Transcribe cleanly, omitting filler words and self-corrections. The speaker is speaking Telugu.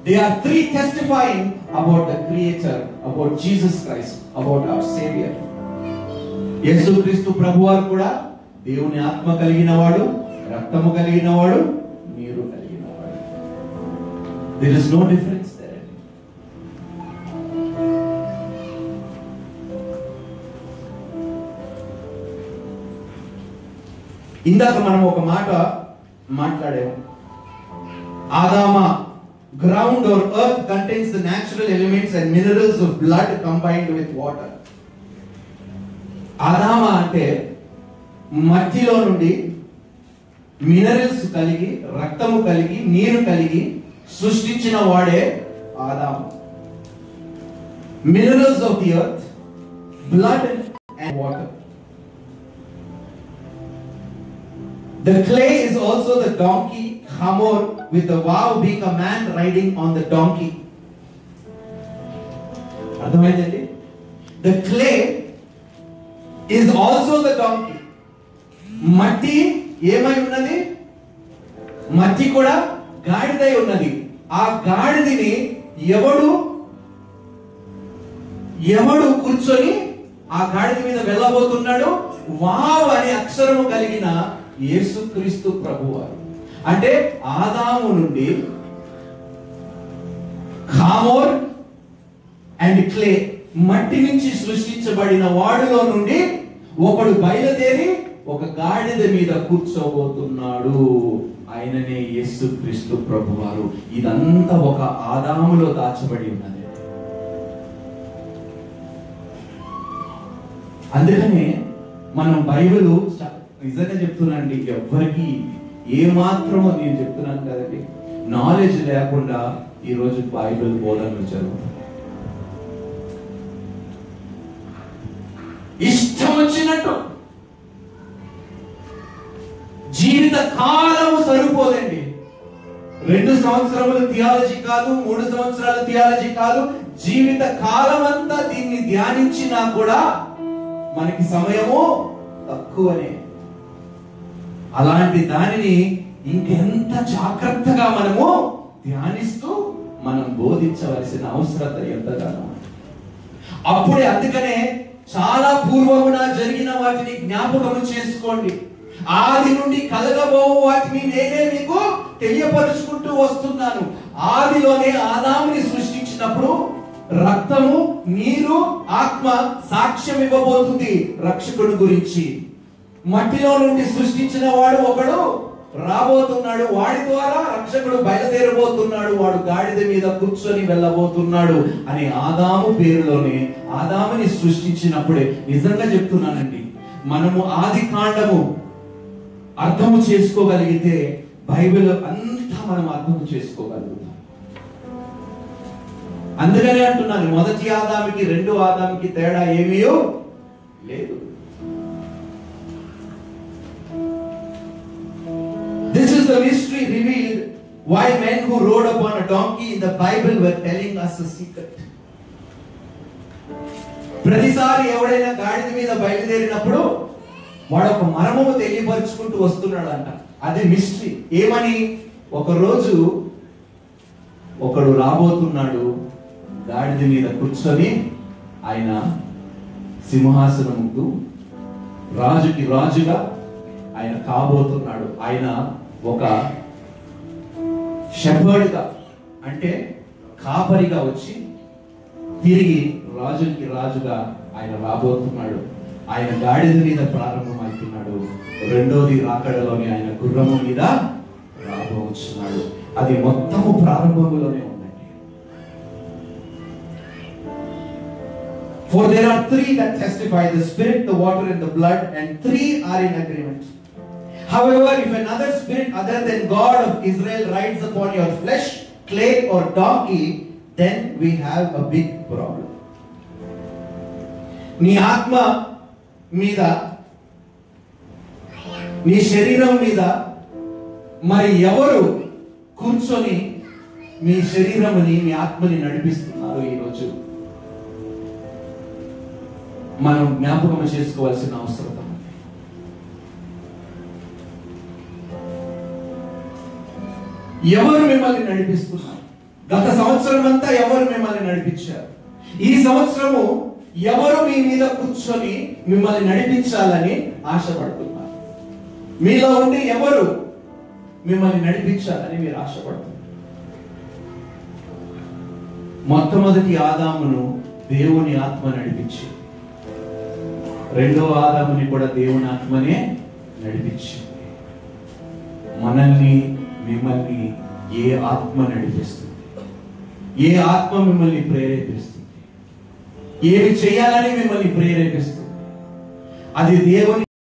They are three testifying about the Creator, about Jesus Christ, about our Savior. యేసుక్రీస్తు ప్రభువారు కూడా దేవుని ఆత్మ కలిగిన వాడు, రక్తము కలిగిన వాడు, నీరు కలిగిన వాడు. There is no difference there. ఇందాక మనం ఒక మాట మాట్లాడాము. ఆదామా, ground or earth contains the natural elements and minerals of blood combined with water. ఆదామా అంటే మట్టిలో నుండి మినరల్స్ కలిగి, రక్తము కలిగి, నీరు కలిగి సృష్టించిన వాడే ఆదాము. Minerals of the earth, blood and water. The clay is also the donkey Hamor, with the vow being a man riding on the donkey. అర్థమైందండి? The clay is also the donkey. మట్టి ఏమై ఉన్నది? మట్టి కూడా గాడిదై ఉన్నది. ఆ గాడిదని ఎవడు కూర్చొని ఆ గాడిద మీద వెళ్ళబోతున్నాడు? వావ్ అనే అక్షరము కలిగిన యేసుక్రీస్తు ప్రభువారు. అంటే ఆదాము నుండి ఖామోర్ అండ్ క్లే, మట్టి నుంచి సృష్టించబడిన వాడిలో నుండి ఒకడు బయలుదేరి ఒక గాడిద మీద కూర్చోబోతున్నాడు. ఆయననే యేసుక్రీస్తు ప్రభువారు. ఇదంతా ఒక ఆదాములో దాచబడి ఉన్నది. అందుకనే మనం బైబిల్ నిజంగా చెప్తున్నానండి, ఎవ్వరికి ఏ మాత్రమో నేను చెప్తున్నాను కదండి, నాలెడ్జ్ లేకుండా ఈరోజు బైబిల్ బోధనలు జరుగుతాయి. ఇష్టం వచ్చినట్టు జీవిత కాలము సరిపోదండి. 2 సంవత్సరములు థియాలజీ కాదు, 3 సంవత్సరాలు థియాలజీ కాదు, జీవిత కాలం అంతా దీన్ని ధ్యానించినా కూడా మనకి సమయము తక్కువనే. అలాంటి దానిని ఇంకెంత జాగ్రత్తగా మనము ధ్యానిస్తూ మనం బోధించవలసిన అవసరత ఎంతగానో. అప్పుడే అందుకనే చాలా పూర్వమున జరిగిన వాటిని జ్ఞాపకము చేసుకోండి. ఆది నుండి కలగబో వాటిని నేనే మీకు తెలియపరుచుకుంటూ వస్తున్నాను. ఆదిలోనే ఆదాముని సృష్టించినప్పుడు రక్తము, నీరు, ఆత్మ సాక్ష్యం ఇవ్వబోతుంది రక్షకుడు గురించి. మట్టిలో నుండి సృష్టించిన వాడు ఒకడు రాబోతున్నాడు, వాడి ద్వారా రక్షకుడు బయలుదేరబోతున్నాడు, వాడు గాడిద మీద కూర్చొని వెళ్ళబోతున్నాడు అని ఆదాము పేరులోనే ఆదాముని సృష్టించినప్పుడే. నిజంగా చెప్తున్నానండి, మనము ఆది కాండము అర్థము చేసుకోగలిగితే బైబిల్ అంతా మనం అర్థము చేసుకోగలుగుతాం. అందుకనే అంటున్నాను, మొదటి ఆదాముకి రెండో ఆదాముకి తేడా ఏమీ లేదు. This is the mystery revealed why men who rode upon a donkey in the Bible were telling us a secret. ప్రతిసారి ఎవడైనా గాడిద మీద బయలుదేరినప్పుడు వాడు ఒక మర్మము తెలియపరుచుకుంటూ వస్తున్నాడంట. అదే మిస్టరీ. ఏమని? ఒక రోజు ఒకడు రాబోతున్నాడు గాడిద మీద కూర్చొని, ఆయన సింహాసనముకు రాజుకి రాజుగా ఆయన కాబోతున్నాడు. ఆయన ఒక షెపర్డ్గా, అంటే కాపరిగా వచ్చి తిరిగి రాజుకి రాజుగా ఆయన రాబోతున్నాడు. ఆయన గాడిద మీద ప్రారంభమవుతున్నాడు. రెండోది రాకడలోని ఆయన గుర్రము మీద రాబోతున్నాడు. అది మొత్తము ప్రారంభంలోనే ఉందండి. For there are 3 that testify, the spirit, the water and the blood, and 3 are in agreement. However, if another spirit other than God of Israel rides upon your flesh, clay or donkey, then we have a big problem. నీ ఆత్మ మీద, నీ శరీరం మీద మరి ఎవరు కూర్చొని మీ శరీరముని, మీ ఆత్మని నడిపిస్తున్నారు? ఈరోజు మనం జ్ఞాపకం చేసుకోవాల్సిన అవసరం. ఎవరు మిమ్మల్ని నడిపిస్తున్నారు? గత సంవత్సరం అంతా ఎవరు మిమ్మల్ని నడిపించారు? ఈ సంవత్సరము ఎవరు మీ మీద కూర్చొని మిమ్మల్ని నడిపించాలని ఆశపడుతున్నారు? మీలో ఉండి ఎవరు మిమ్మల్ని నడిపించాలని మీరు ఆశపడుతున్నారు? మొట్టమొదటి ఆదామును దేవుని ఆత్మ నడిపించి, రెండో ఆదాముని కూడా దేవుని ఆత్మనే నడిపించింది. మనల్ని మిమ్మల్ని ఏ ఆత్మ నడిపిస్తుంది? ఏ ఆత్మ మిమ్మల్ని ప్రేరేపిస్తుంది? ఏమి చేయాలని మిమ్మల్ని ప్రేరేపిస్తుంది? అది దేవుని